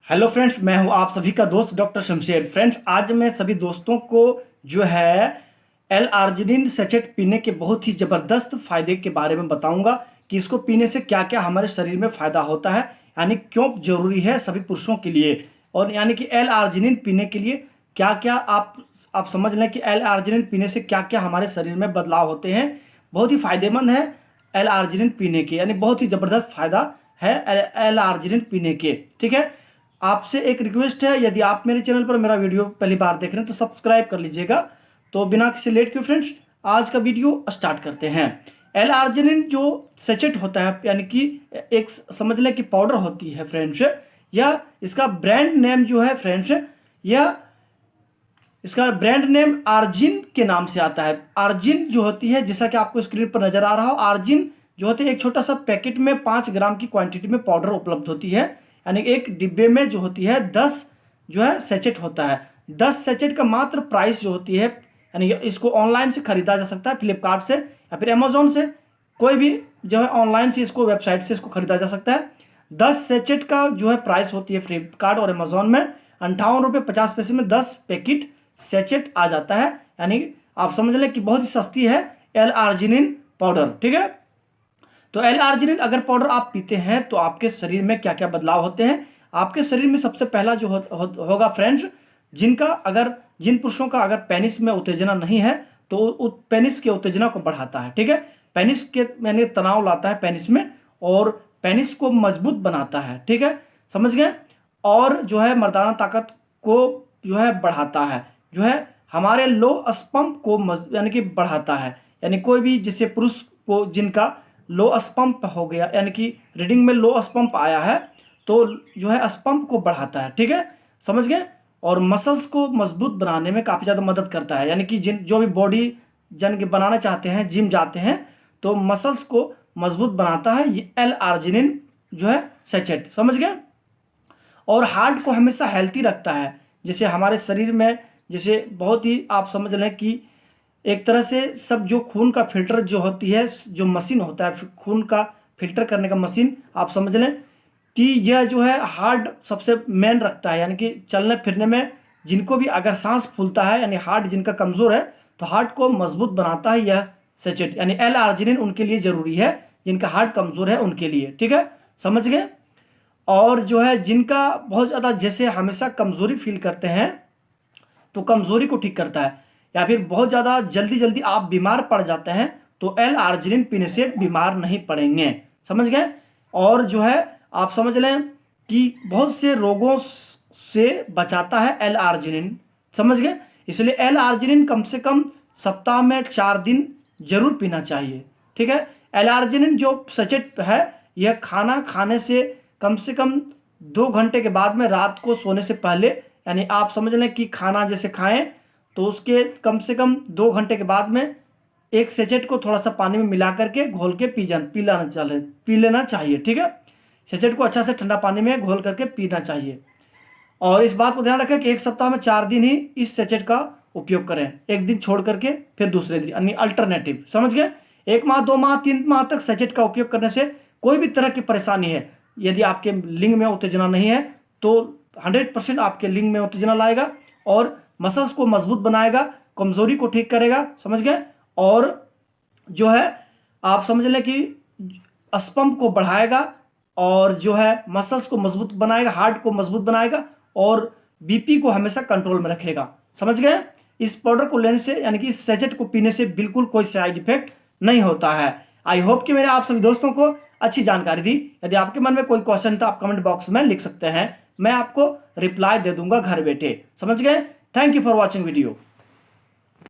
Hello friends, मैं हूं आप सभी का दोस्त डॉक्टर शमशेर। फ्रेंड्स, आज मैं सभी दोस्तों को जो है एल आर्जिनिन सचेट पीने के बहुत ही ज़बरदस्त फायदे के बारे में बताऊंगा कि इसको पीने से क्या क्या हमारे शरीर में फ़ायदा होता है, यानी क्यों ज़रूरी है सभी पुरुषों के लिए। और यानी कि एल आर्जिनिन पीने के लिए क्या क्या आप समझ लें कि एल आर्जिनिन पीने से क्या क्या हमारे शरीर में बदलाव होते हैं। बहुत ही फायदेमंद है एल आर्जिनिन पीने के, यानी बहुत ही ज़बरदस्त फायदा है एल आर्जिनिन पीने के। ठीक है, आपसे एक रिक्वेस्ट है, यदि आप मेरे चैनल पर मेरा वीडियो पहली बार देख रहे हैं तो सब्सक्राइब कर लीजिएगा। तो बिना किसी लेट के फ्रेंड्स, आज का वीडियो स्टार्ट करते हैं। एल आर्जिनिन जो सेचेट होता है, यानी कि एक समझ लें कि पाउडर होती है फ्रेंड्स, या इसका ब्रांड नेम जो है फ्रेंड्स, या इसका ब्रांड नेम आर्जिन के नाम से आता है। आर्जिन जो होती है, जैसा कि आपको स्क्रीन पर नजर आ रहा हो, आर्जिन जो होती है एक छोटा सा पैकेट में 5 ग्राम की क्वांटिटी में पाउडर उपलब्ध होती है। यानी एक डिब्बे में जो होती है 10 जो है सेचेट होता है। 10 सेचेट का मात्र प्राइस जो होती है, यानी इसको ऑनलाइन से खरीदा जा सकता है, फ्लिपकार्ट से या फिर अमेजोन से, कोई भी जो है ऑनलाइन से इसको वेबसाइट से इसको खरीदा जा सकता है। 10 सेचेट का जो है प्राइस होती है फ्लिपकार्ट और अमेजोन में 58 रुपये 50 पैसे में 10 पैकेट सेचेट आ जाता है। यानी आप समझ लें कि बहुत ही सस्ती है एल आर्जिनिन पाउडर। ठीक है, तो एल आर्जिनिन अगर पाउडर आप पीते हैं तो आपके शरीर में क्या क्या बदलाव होते हैं। आपके शरीर में सबसे पहला जो होगा फ्रेंड्स, जिन पुरुषों का अगर पेनिस में उत्तेजना नहीं है तो पेनिस के उत्तेजना को बढ़ाता है। ठीक है, पेनिस के यानी तनाव लाता है पेनिस में, और पेनिस को मजबूत बनाता है। ठीक है, समझ गए। और जो है मर्दाना ताकत को जो है बढ़ाता है, जो है हमारे लो स्पर्म को यानी कि बढ़ाता है। यानी कोई भी जैसे पुरुष को जिनका लो स्पम्प हो गया, यानी कि रीडिंग में लो स्पम्प आया है, तो जो है स्पम्प को बढ़ाता है। ठीक है, समझ गए। और मसल्स को मजबूत बनाने में काफ़ी ज़्यादा मदद करता है। यानी कि जो भी बॉडी जन के बनाना चाहते हैं, जिम जाते हैं, तो मसल्स को मजबूत बनाता है ये एल आर्जिनिन जो है सेचेट। समझ गए। और हार्ट को हमेशा हेल्थी रखता है। जैसे हमारे शरीर में जैसे बहुत ही आप समझ लें कि एक तरह से सब जो खून का फिल्टर जो होती है, जो मशीन होता है खून का फिल्टर करने का मशीन, आप समझ लें कि यह जो है हार्ट सबसे मेन रखता है। यानी कि चलने फिरने में जिनको भी अगर सांस फूलता है, यानी हार्ट जिनका कमज़ोर है, तो हार्ट को मजबूत बनाता है यह सेचेट। यानी एल आर्जिनिन उनके लिए ज़रूरी है जिनका हार्ट कमज़ोर है उनके लिए। ठीक है, समझ गए। और जो है जिनका बहुत ज़्यादा जैसे हमेशा कमज़ोरी फील करते हैं, तो कमज़ोरी को ठीक करता है। या फिर बहुत ज़्यादा जल्दी जल्दी आप बीमार पड़ जाते हैं तो एल आर्जिनिन पीने से बीमार नहीं पड़ेंगे। समझ गए। और जो है आप समझ लें कि बहुत से रोगों से बचाता है एल आर्जिनिन। समझ गए। इसलिए एल आर्जिनिन कम से कम सप्ताह में 4 दिन जरूर पीना चाहिए। ठीक है, एल आर्जिनिन जो सचेट है, यह खाना खाने से कम 2 घंटे के बाद में, रात को सोने से पहले, यानी आप समझ लें कि खाना जैसे खाएं तो उसके कम से कम 2 घंटे के बाद में एक सेचेट को थोड़ा सा पानी में मिला करके घोल के पी लेना चाहिए। ठीक है, सेचेट को अच्छा से ठंडा पानी में घोल करके पीना चाहिए। और इस बात को ध्यान रखें कि एक सप्ताह में 4 दिन ही इस सेचेट का उपयोग करें, एक दिन छोड़ करके फिर दूसरे दिन, यानी अल्टरनेटिव। समझ गए। 1 माह 2 माह 3 माह तक सेचेट का उपयोग करने से कोई भी तरह की परेशानी है, यदि आपके लिंग में उत्तेजना नहीं है तो 100% आपके लिंग में उत्तेजना लाएगा और मसल्स को मजबूत बनाएगा, कमजोरी को ठीक करेगा। समझ गए। और जो है आप समझ लें कि स्पर्म को बढ़ाएगा, और जो है मसल्स को मजबूत बनाएगा, हार्ट को मजबूत बनाएगा, और बीपी को हमेशा कंट्रोल में रखेगा। समझ गए। इस पाउडर को लेने से, यानी कि इस सेचेट को पीने से बिल्कुल कोई साइड इफेक्ट नहीं होता है। आई होप कि मेरे आप सभी दोस्तों को अच्छी जानकारी दी। यदि आपके मन में कोई क्वेश्चन तो आप कमेंट बॉक्स में लिख सकते हैं, मैं आपको रिप्लाई दे दूंगा घर बैठे। समझ गए। Thank you for watching video.